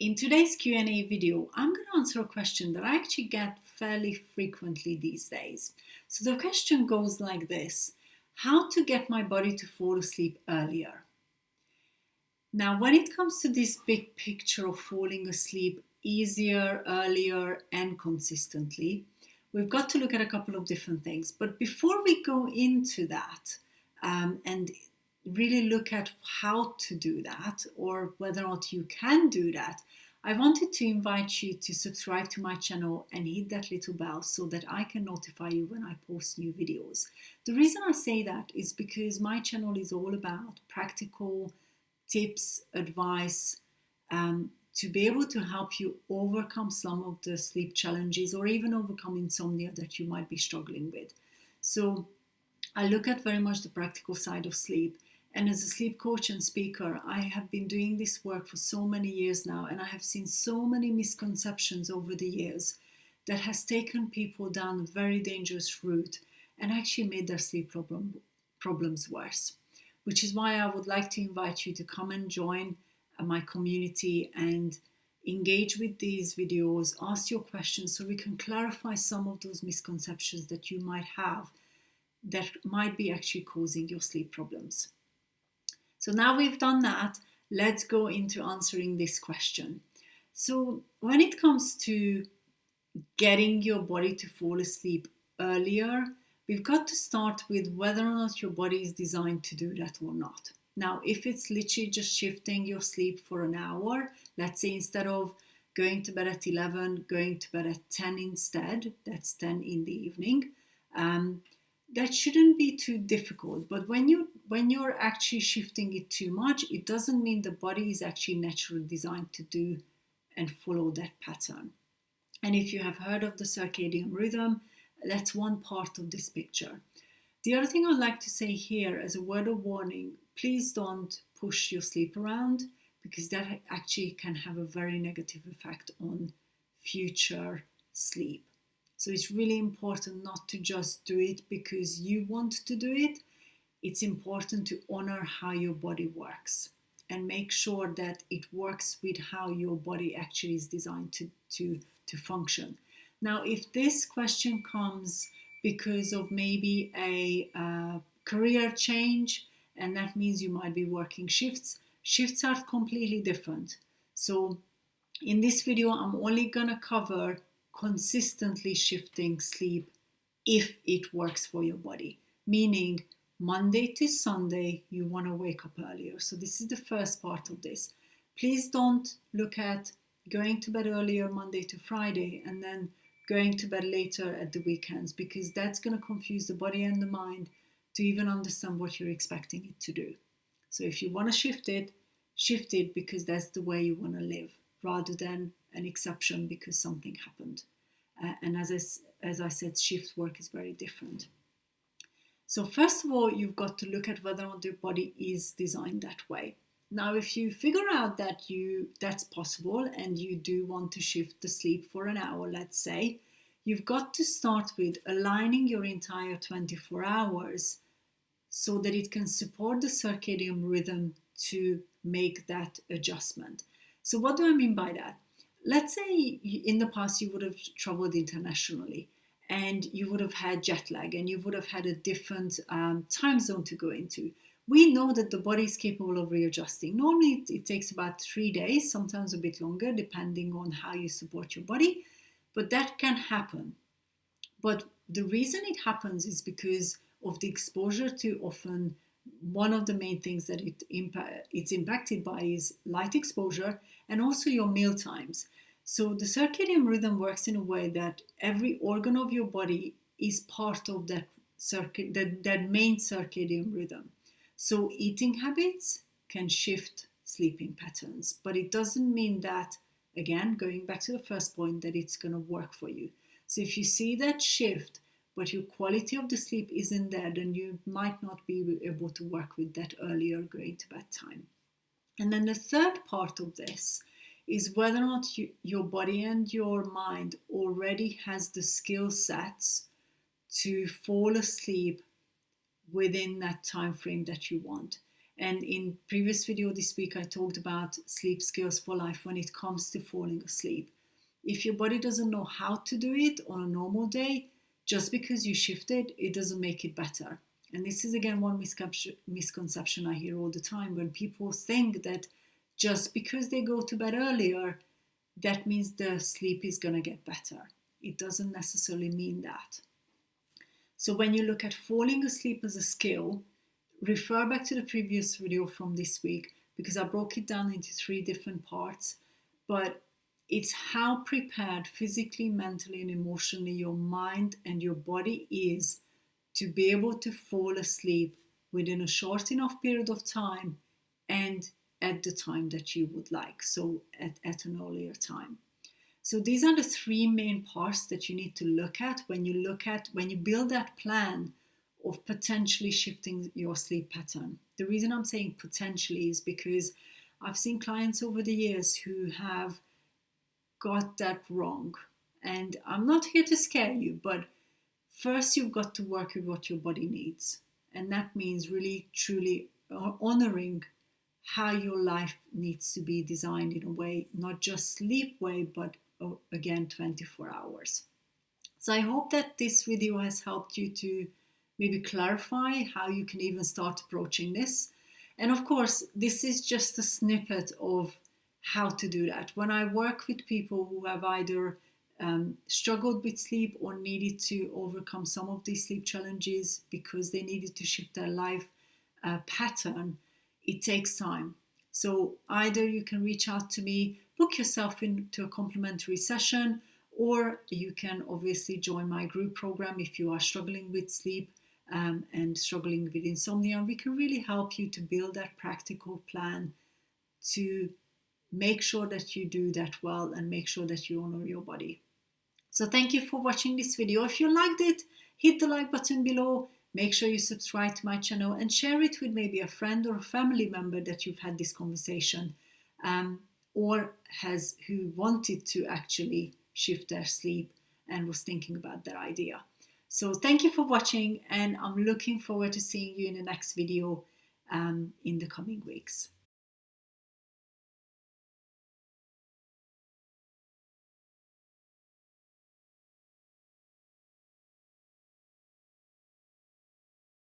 In today's Q&A video, I'm going to answer a question that I actually get fairly frequently these days. So the question goes like this: how to get my body to fall asleep earlier? Now, when it comes to this big picture of falling asleep easier, earlier, and consistently, we've got to look at a couple of different things. But before we go into that and really look at how to do that or whether or not you can do that, I wanted to invite you to subscribe to my channel and hit that little bell so that I can notify you when I post new videos. The reason I say that is because my channel is all about practical tips, advice, to be able to help you overcome some of the sleep challenges or even overcome insomnia that you might be struggling with. So I look at very much the practical side of sleep. And as a sleep coach and speaker, I have been doing this work for so many years now, and I have seen so many misconceptions over the years that has taken people down a very dangerous route and actually made their sleep problems worse. Which is why I would like to invite you to come and join my community and engage with these videos, ask your questions so we can clarify some of those misconceptions that you might have that might be actually causing your sleep problems. So now we've done that, let's go into answering this question. So when it comes to getting your body to fall asleep earlier, we've got to start with whether or not your body is designed to do that or not. Now, if it's literally just shifting your sleep for an hour, let's say instead of going to bed at 11, going to bed at 10 instead, that's 10 in the evening, that shouldn't be too difficult. But when you're actually shifting it too much, it doesn't mean the body is actually naturally designed to do and follow that pattern. And if you have heard of the circadian rhythm, that's one part of this picture. The other thing I'd like to say here as a word of warning, please don't push your sleep around, because that actually can have a very negative effect on future sleep. So it's really important not to just do it because you want to do it. It's important to honor how your body works and make sure that it works with how your body actually is designed to function. Now, if this question comes because of maybe a career change, and that means you might be working shifts are completely different. So in this video, I'm only gonna cover consistently shifting sleep if it works for your body, meaning Monday to Sunday you want to wake up earlier. So this is the first part of this. Please don't look at going to bed earlier Monday to Friday and then going to bed later at the weekends, because that's going to confuse the body and the mind to even understand what you're expecting it to do. So if you want to shift it because that's the way you want to live, rather than an exception because something happened. And as I said, shift work is very different. So first of all, you've got to look at whether or not your body is designed that way. Now, if you figure out that that's possible and you do want to shift the sleep for an hour, let's say, you've got to start with aligning your entire 24 hours so that it can support the circadian rhythm to make that adjustment. So what do I mean by that? Let's say in the past you would have traveled internationally and you would have had jet lag and you would have had a different time zone to go into. We know that the body is capable of readjusting. Normally it takes about 3 days, sometimes a bit longer, depending on how you support your body, but that can happen. But the reason it happens is because of the exposure to often one of the main things that it's impacted by is light exposure and also your meal times. So the circadian rhythm works in a way that every organ of your body is part of that main circadian rhythm. So eating habits can shift sleeping patterns, but it doesn't mean that, again, going back to the first point, that it's going to work for you. So if you see that shift, but your quality of the sleep isn't there, then you might not be able to work with that earlier going to bed time. And then the third part of this is whether or not your body and your mind already has the skill sets to fall asleep within that time frame that you want. And in previous video this week, I talked about sleep skills for life when it comes to falling asleep. If your body doesn't know how to do it on a normal day, just because you shifted, it doesn't make it better. And this is again one misconception I hear all the time, when people think that just because they go to bed earlier, that means the sleep is going to get better. It doesn't necessarily mean that. So when you look at falling asleep as a skill, refer back to the previous video from this week, because I broke it down into 3 different parts. But it's how prepared physically, mentally, and emotionally your mind and your body is to be able to fall asleep within a short enough period of time and at the time that you would like, so at an earlier time. So these are the 3 main parts that you need to look at when you build that plan of potentially shifting your sleep pattern. The reason I'm saying potentially is because I've seen clients over the years who have got that wrong. And I'm not here to scare you, but first you've got to work with what your body needs. And that means really, truly honoring how your life needs to be designed in a way, not just sleep way, but again, 24 hours. So I hope that this video has helped you to maybe clarify how you can even start approaching this. And of course, this is just a snippet of how to do that. When I work with people who have either struggled with sleep or needed to overcome some of these sleep challenges because they needed to shift their life pattern, it takes time. So either you can reach out to me, book yourself into a complimentary session, or you can obviously join my group program if you are struggling with sleep and struggling with insomnia. We can really help you to build that practical plan to make sure that you do that well and make sure that you honor your body. So thank you for watching this video. If you liked it, hit the like button below. Make sure you subscribe to my channel and share it with maybe a friend or a family member that you've had this conversation or who wanted to actually shift their sleep and was thinking about that idea. So thank you for watching, and I'm looking forward to seeing you in the next video in the coming weeks.